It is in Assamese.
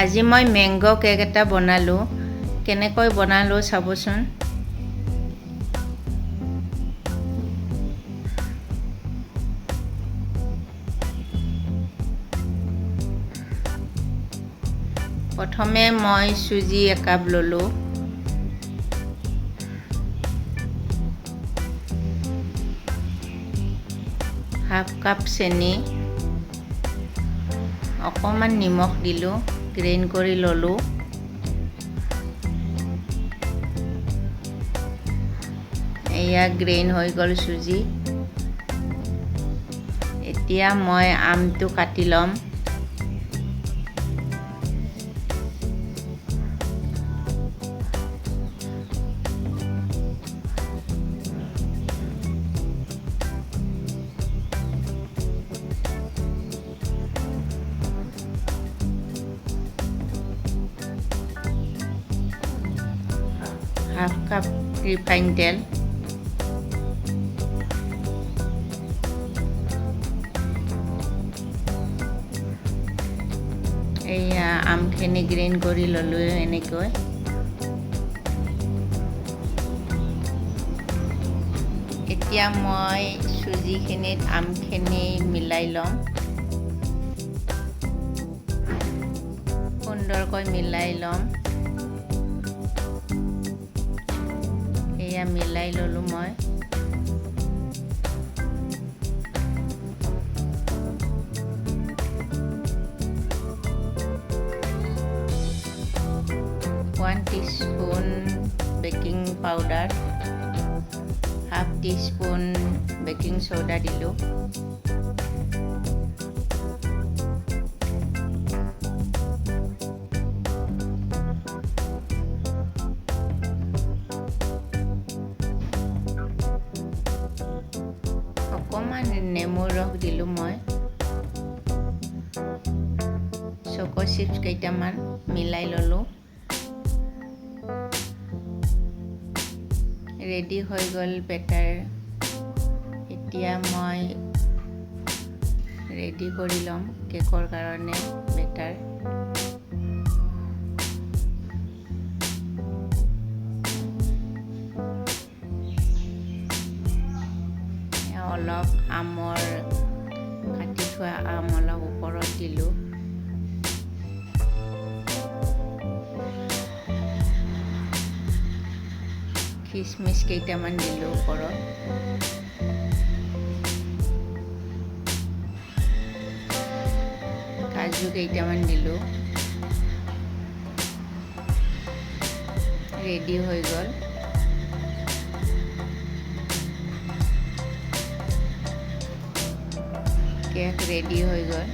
আজি মই মেংগো কেক এটা বনালোঁ কেনেকৈ বনালোঁ চাবচোন প্ৰথমে মই সুজি 1 কাপ ললোঁ হাফ কাপ চেনি অকমান নিমখ দিলোঁ গ্ৰাইণ্ড কৰি ললোঁ এয়া গ্ৰাইণ্ড হৈ গ'ল সুজি এতিয়া মই আমটো কাটি লম হাফ কাপ ৰিফাইন তেল এয়া আমখিনি গ্ৰাইণ্ড কৰি ললোঁ এনেকৈ এতিয়া মই সুজিখিনিত আমখিনি মিলাই লম সুন্দৰকৈ মিলাই লম এয়া মিলাই ললোঁ মই One teaspoon baking powder, half teaspoon baking soda দিলোঁ অকমান নেমুৰ ৰস দিলোঁ মই চকো চিপছ কেইটামান মিলাই ললোঁ ৰেডি হৈ গ'ল বেটাৰ এতিয়া মই ৰেডি কৰি ল'ম কেকৰ কাৰণে বেটাৰ অলপ আমৰ কাটি থোৱা আম অলপ ওপৰত দিলোঁ খিচমিচ কেইটামান দিলোঁ ওপৰত কাজু কেইটামান দিলোঁ ৰেডি হৈ গ'ল কেক ৰেডি হৈ গ'ল